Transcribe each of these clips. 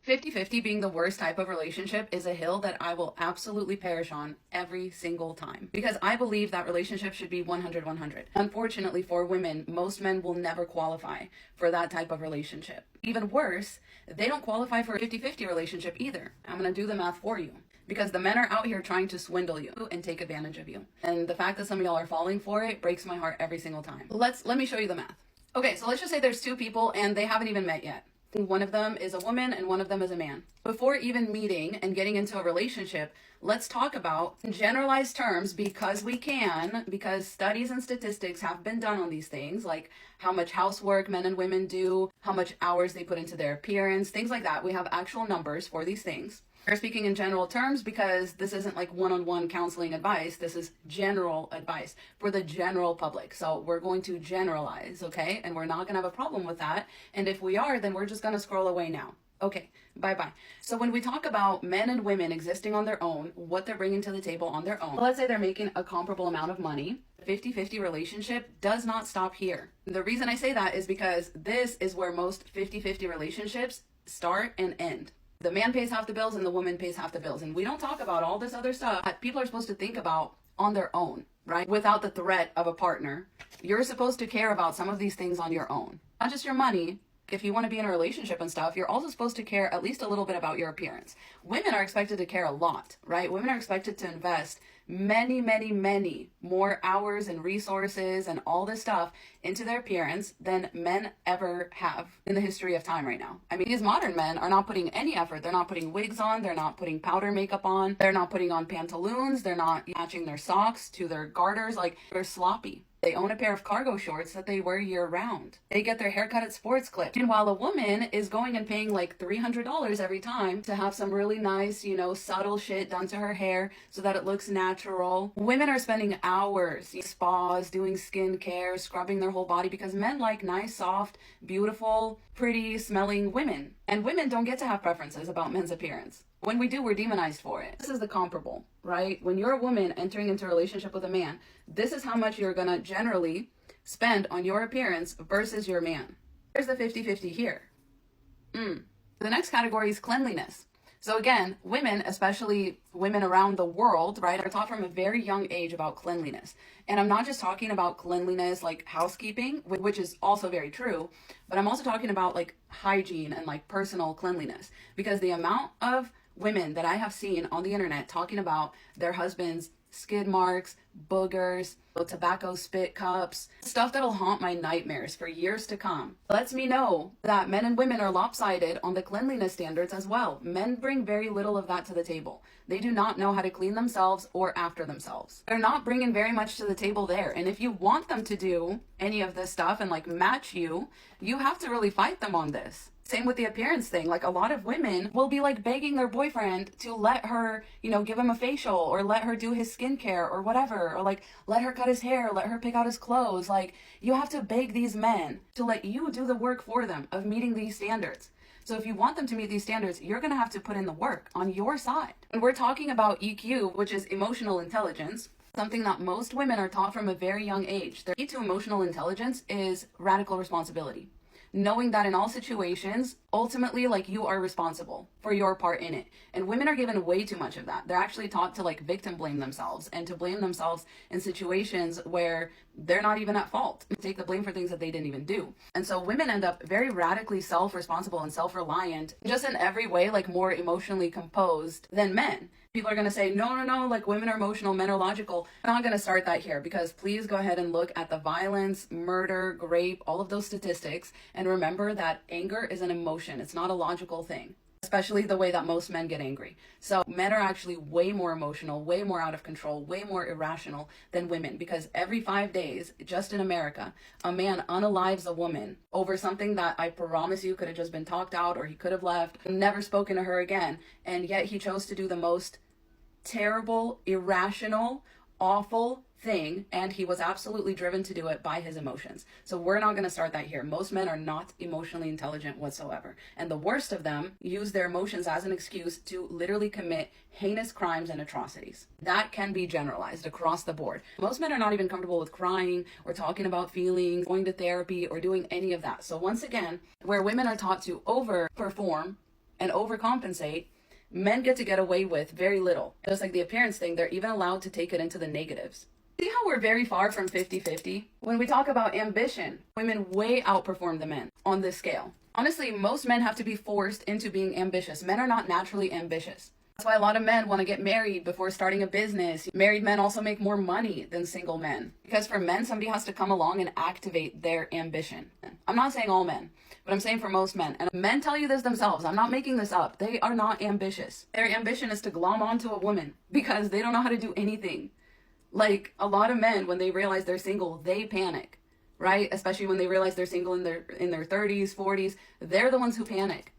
50-50 being the worst type of relationship is a hill that I will absolutely perish on every single time, because I believe that relationship should be 100-100. Unfortunately for women, most men will never qualify for that type of relationship. Even worse, they don't qualify for a 50-50 relationship either. I'm going to do the math for you, because the men are out here trying to swindle you and take advantage of you. And the fact that some of y'all are falling for it breaks my heart every single time. Let me show you the math. Okay, so let's just say there's two people and they haven't even met yet. One of them is a woman and one of them is a man. Before even meeting and getting into a relationship, let's talk about, in generalized terms, because we can, because studies and statistics have been done on these things, like how much housework men and women do, how much hours they put into their appearance, things like that. We have actual numbers for these things. We're speaking in general terms because this isn't like one-on-one counseling advice. This is general advice for the general public. So we're going to generalize, okay? And we're not going to have a problem with that. And if we are, then we're just going to scroll away now. Okay, bye-bye. So when we talk about men and women existing on their own, what they're bringing to the table on their own, let's say they're making a comparable amount of money. 50-50 relationship does not stop here. The reason I say that is because this is where most 50-50 relationships start and end. The man pays half the bills and the woman pays half the bills. And we don't talk about all this other stuff that people are supposed to think about on their own, right? Without the threat of a partner. You're supposed to care about some of these things on your own. Not just your money. If you want to be in a relationship and stuff, you're also supposed to care at least a little bit about your appearance. Women are expected to care a lot, right? Women are expected to invest many more hours and resources and all this stuff into their appearance than men ever have in the history of time right now. I mean, these modern men are not putting any effort. They're not putting wigs on. They're not putting powder makeup on. They're not putting on pantaloons. They're not matching their socks to their garters. Like, they're sloppy. They own a pair of cargo shorts that they wear year round. They get their haircut at Sports Clip. Meanwhile, a woman is going and paying like $300 every time to have some really nice, subtle shit done to her hair so that it looks natural. Women are spending hours in spas, doing skincare, scrubbing their whole body because men like nice, soft, beautiful, pretty smelling women. And women don't get to have preferences about men's appearance. When we do, we're demonized for it. This is the comparable, right? When you're a woman entering into a relationship with a man, this is how much you're gonna generally spend on your appearance versus your man. There's the 50-50 here. The next category is cleanliness. So again, women, especially women around the world, right, are taught from a very young age about cleanliness. And I'm not just talking about cleanliness like housekeeping, which is also very true, but I'm also talking about like hygiene and like personal cleanliness. Because the amount of women that I have seen on the internet talking about their husbands' skid marks, boogers, tobacco spit cups, stuff that'll haunt my nightmares for years to come, lets me know that men and women are lopsided on the cleanliness standards as well. Men bring very little of that to the table. They do not know how to clean themselves or after themselves. They're not bringing very much to the table there. And if you want them to do any of this stuff and like match you, you have to really fight them on this. Same with the appearance thing. Like, a lot of women will be like begging their boyfriend to let her, give him a facial or let her do his skincare or whatever, or like let her cut his hair, let her pick out his clothes. Like, you have to beg these men to let you do the work for them of meeting these standards. So if you want them to meet these standards, you're going to have to put in the work on your side. And we're talking about EQ, which is emotional intelligence. Something that most women are taught from a very young age. The key to emotional intelligence is radical responsibility. Knowing that in all situations, ultimately, like, you are responsible for your part in it. And women are given way too much of that. They're actually taught to like victim blame themselves and to blame themselves in situations where they're not even at fault. Take the blame for things that they didn't even do. And so women end up very radically self-responsible and self-reliant, just in every way, like more emotionally composed than men. People are going to say, no, like, women are emotional, men are logical. I'm not going to start that here, because please go ahead and look at the violence, murder, rape, all of those statistics, and remember that anger is an emotion. It's not a logical thing, especially the way that most men get angry. So men are actually way more emotional, way more out of control, way more irrational than women, because every 5 days, just in America, a man unalives a woman over something that I promise you could have just been talked out, or he could have left, never spoken to her again, and yet he chose to do the most terrible, irrational, awful thing, and he was absolutely driven to do it by his emotions. So we're not going to start that here. Most men are not emotionally intelligent whatsoever, and the worst of them use their emotions as an excuse to literally commit heinous crimes and atrocities. That can be generalized across the board. Most men are not even comfortable with crying or talking about feelings, going to therapy, or doing any of that. So once again, where women are taught to overperform and overcompensate, men get away with very little. Just like the appearance thing, they're even allowed to take it into the negatives. See how we're very far from 50-50? When we talk about ambition, women way outperform the men on this scale. Honestly, most men have to be forced into being ambitious. Men are not naturally ambitious. That's why a lot of men want to get married before starting a business. Married men also make more money than single men. Because for men, somebody has to come along and activate their ambition. I'm not saying all men, but I'm saying for most men. And men tell you this themselves. I'm not making this up. They are not ambitious. Their ambition is to glom onto a woman because they don't know how to do anything. Like, a lot of men, when they realize they're single, they panic, right? Especially when they realize they're single in their 30s, 40s. They're the ones who panic.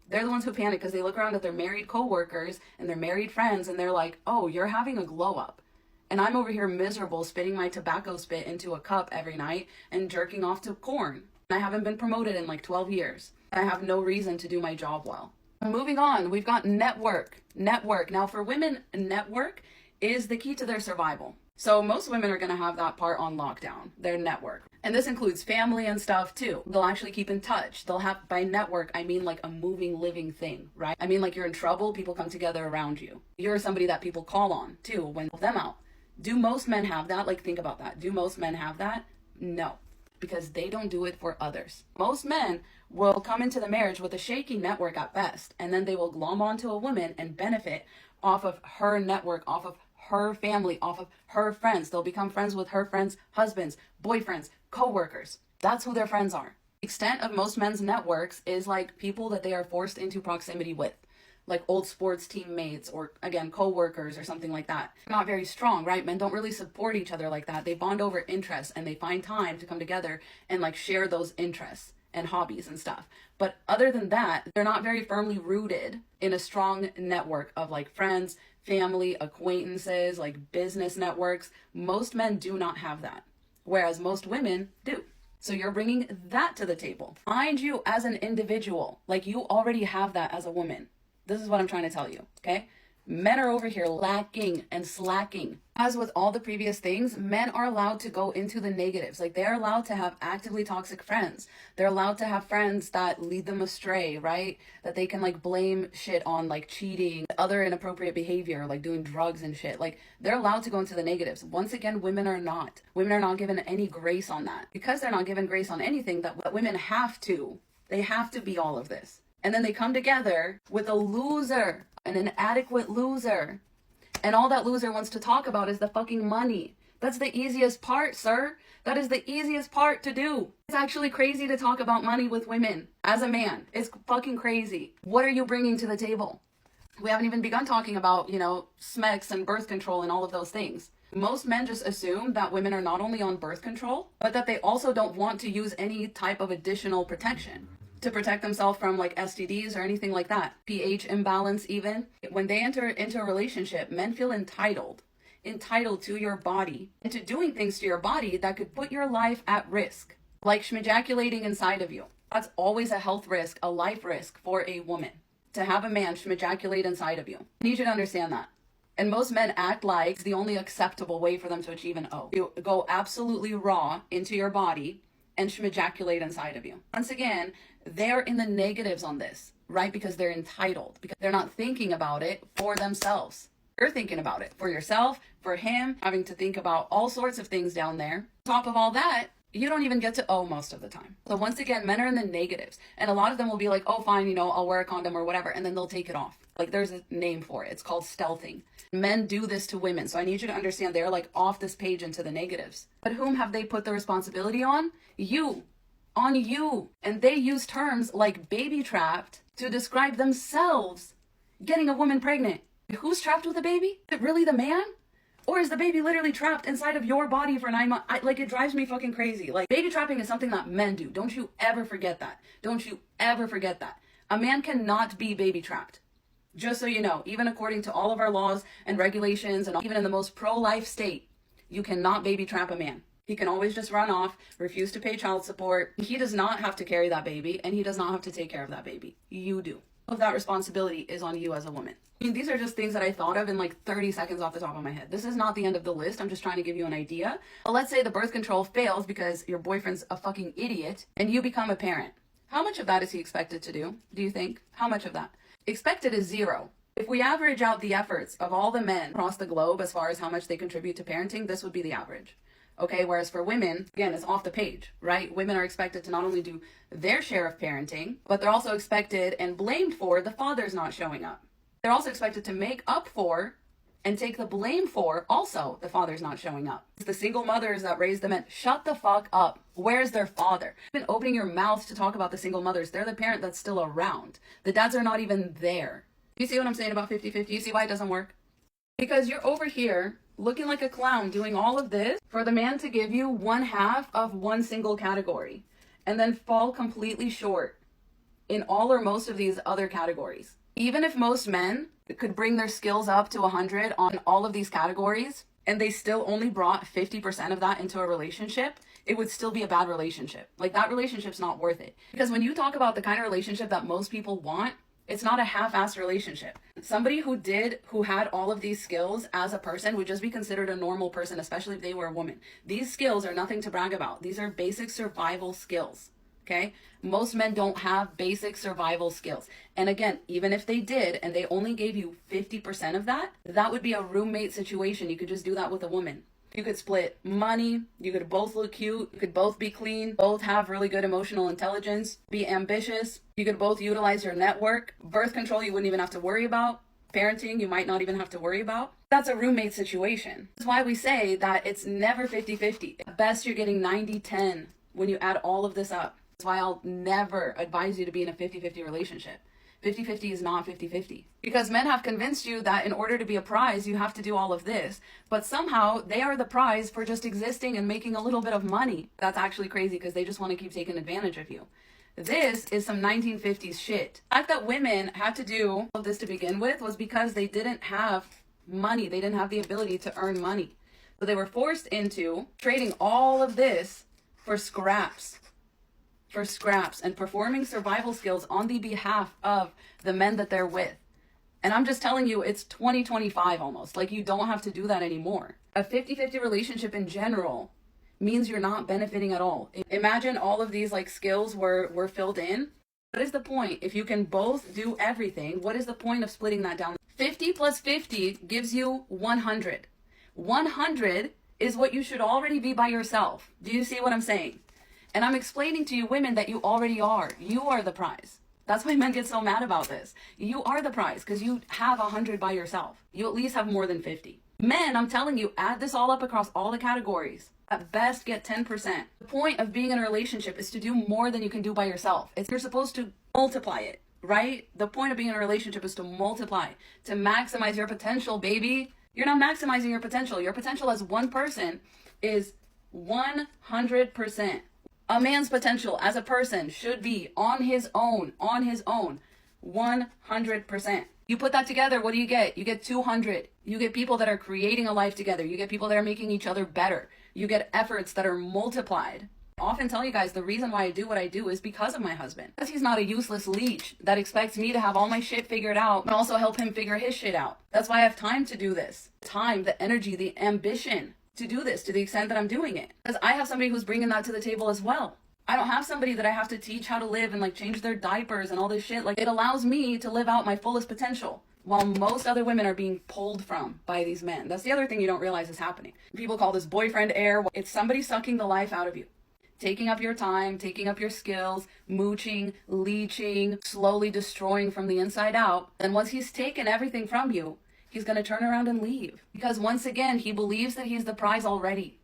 They're the ones who panic because they look around at their married coworkers and their married friends and they're like, oh, you're having a glow up. And I'm over here miserable, spitting my tobacco spit into a cup every night and jerking off to corn. I haven't been promoted in like 12 years. I have no reason to do my job well. Moving on, we've got network. Network. Now for women, network is the key to their survival. So most women are going to have that part on lockdown, their network. And this includes family and stuff too. They'll actually keep in touch. They'll have, by network, I mean like a moving, living thing, right? I mean like you're in trouble, people come together around you. You're somebody that people call on too when they help them out. Do most men have that? Like, think about that. Do most men have that? No, because they don't do it for others. Most men will come into the marriage with a shaky network at best, and then they will glom onto a woman and benefit off of her network, off of her family, off of her friends. They'll become friends with her friends' husbands, boyfriends, co-workers. That's who their friends are. The extent of most men's networks is like people that they are forced into proximity with, like old sports teammates or, again, co-workers or something like that. Not very strong, right? Men don't really support each other like that. They bond over interests and they find time to come together and like share those interests and hobbies and stuff. But other than that, they're not very firmly rooted in a strong network of like friends, family, acquaintances, like business networks. Most men do not have that, whereas most women do. So you're bringing that to the table. Find you as an individual, like you already have that as a woman. This is what I'm trying to tell you, okay? Men are over here lacking and slacking. As with all the previous things, men are allowed to go into the negatives. Like they're allowed to have actively toxic friends. They're allowed to have friends that lead them astray, right? That they can like blame shit on, like cheating, other inappropriate behavior, like doing drugs and shit. Like they're allowed to go into the negatives. Once again, women are not. Women are not given any grace on that. Because they're not given grace on anything, that women have to. They have to be all of this. And then they come together with a loser, an inadequate loser. And all that loser wants to talk about is the fucking money. That's the easiest part, sir. That is the easiest part to do. It's actually crazy to talk about money with women as a man. It's fucking crazy. What are you bringing to the table? We haven't even begun talking about, SMECs and birth control and all of those things. Most men just assume that women are not only on birth control, but that they also don't want to use any type of additional protection to protect themselves from like STDs or anything like that. pH imbalance even. When they enter into a relationship, men feel entitled to your body and to doing things to your body that could put your life at risk, like schmejaculating inside of you. That's always a health risk, a life risk for a woman, to have a man schmejaculate inside of you. I need you to understand that. And most men act like it's the only acceptable way for them to achieve an O. You go absolutely raw into your body and schmejaculate inside of you. Once again, they're in the negatives on this, right? Because they're entitled, because they're not thinking about it for themselves. You're thinking about it for yourself, for him, having to think about all sorts of things down there. On top of all that, you don't even get to O most of the time. So once again, men are in the negatives. And a lot of them will be like, oh, fine, I'll wear a condom or whatever. And then they'll take it off. Like there's a name for it. It's called stealthing. Men do this to women. So I need you to understand they're like off this page into the negatives. But whom have they put the responsibility on? You. On you. And they use terms like baby trapped to describe themselves getting a woman pregnant. Who's trapped with a baby? Is it really the man? Or is the baby literally trapped inside of your body for 9 months? It drives me fucking crazy. Like, baby trapping is something that men do. Don't you ever forget that. Don't you ever forget that. A man cannot be baby trapped. Just so you know, even according to all of our laws and regulations, and even in the most pro-life state, you cannot baby trap a man. He can always just run off, refuse to pay child support. He does not have to carry that baby, and he does not have to take care of that baby. You do. All of that responsibility is on you as a woman. I mean, these are just things that I thought of in like 30 seconds off the top of my head. This is not the end of the list. I'm just trying to give you an idea. But let's say the birth control fails because your boyfriend's a fucking idiot and you become a parent. How much of that is he expected to do you think? How much of that? Expected is 0. If we average out the efforts of all the men across the globe as far as how much they contribute to parenting, this would be the average. Okay, whereas for women, again, it's off the page, right? Women are expected to not only do their share of parenting, but they're also expected and blamed for the fathers not showing up. They're also expected to make up for and take the blame for also the fathers not showing up. It's the single mothers that raise the men. Shut the fuck up. Where's their father? You've been opening your mouth to talk about the single mothers. They're the parent that's still around. The dads are not even there. You see what I'm saying about 50-50? You see why it doesn't work? Because you're over here looking like a clown doing all of this for the man to give you 1/2 of one single category and then fall completely short in all or most of these other categories. Even if most men could bring their skills up to 100 on all of these categories and they still only brought 50% of that into a relationship, it would still be a bad relationship. Like, that relationship's not worth it. Because when you talk about the kind of relationship that most people want, it's not a half-assed relationship. Somebody who had all of these skills as a person would just be considered a normal person, especially if they were a woman. These skills are nothing to brag about. These are basic survival skills. Okay? Most men don't have basic survival skills. And again, even if they did and they only gave you 50% of that, that would be a roommate situation. You could just do that with a woman. You could split money, you could both look cute, you could both be clean, both have really good emotional intelligence, be ambitious, you could both utilize your network. Birth control you wouldn't even have to worry about. Parenting you might not even have to worry about. That's a roommate situation. That's why we say that it's never 50-50. At best you're getting 90-10 when you add all of this up. That's why I'll never advise you to be in a 50-50 relationship. 50-50 is not 50-50. Because men have convinced you that in order to be a prize, you have to do all of this. But somehow they are the prize for just existing and making a little bit of money. That's actually crazy because they just want to keep taking advantage of you. This is some 1950s shit. The fact that women had to do all of this to begin with was because they didn't have money. They didn't have the ability to earn money. So they were forced into trading all of this for scraps. And performing survival skills on the behalf of the men that they're with. And I'm just telling you, it's 2025 almost. Like, you don't have to do that anymore. A 50-50 relationship in general means you're not benefiting at all. Imagine all of these like skills were filled in. What is the point? If you can both do everything, what is the point of splitting that down? 50 plus 50 gives you 100. 100 is what you should already be by yourself. Do you see what I'm saying? And I'm explaining to you women that you already are. You are the prize. That's why men get so mad about this. You are the prize because you have 100 by yourself. You at least have more than 50. Men, I'm telling you, add this all up across all the categories. At best, get 10%. The point of being in a relationship is to do more than you can do by yourself. You're supposed to multiply it, right? The point of being in a relationship is to multiply, to maximize your potential, baby. You're not maximizing your potential. Your potential as one person is 100%. A man's potential as a person should be on his own, 100%. You put that together, what do you get? You get 200. You get people that are creating a life together. You get people that are making each other better. You get efforts that are multiplied. I often tell you guys the reason why I do what I do is because of my husband. Because he's not a useless leech that expects me to have all my shit figured out and also help him figure his shit out. That's why I have time to do this. Time, the energy, the ambition to do this to the extent that I'm doing it. Because I have somebody who's bringing that to the table as well. I don't have somebody that I have to teach how to live and like change their diapers and all this shit. Like, it allows me to live out my fullest potential while most other women are being pulled from by these men. That's the other thing you don't realize is happening. People call this boyfriend air. It's somebody sucking the life out of you. Taking up your time, taking up your skills, mooching, leeching, slowly destroying from the inside out. And once he's taken everything from you, he's going to turn around and leave. Because once again, he believes that he's the prize already.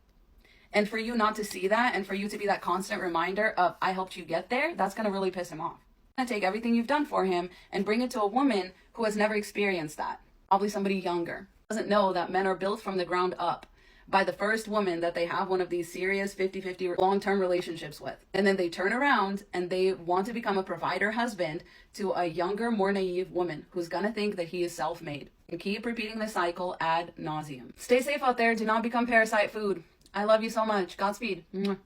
And for you not to see that and for you to be that constant reminder of, I helped you get there, that's going to really piss him off. He's going to take everything you've done for him and bring it to a woman who has never experienced that. Probably somebody younger. Doesn't know that men are built from the ground up by the first woman that they have one of these serious 50-50 long-term relationships with. And then they turn around and they want to become a provider husband to a younger, more naive woman who's going to think that he is self-made. And keep repeating the cycle ad nauseum. Stay safe out there. Do not become parasite food. I love you so much. Godspeed. Mwah.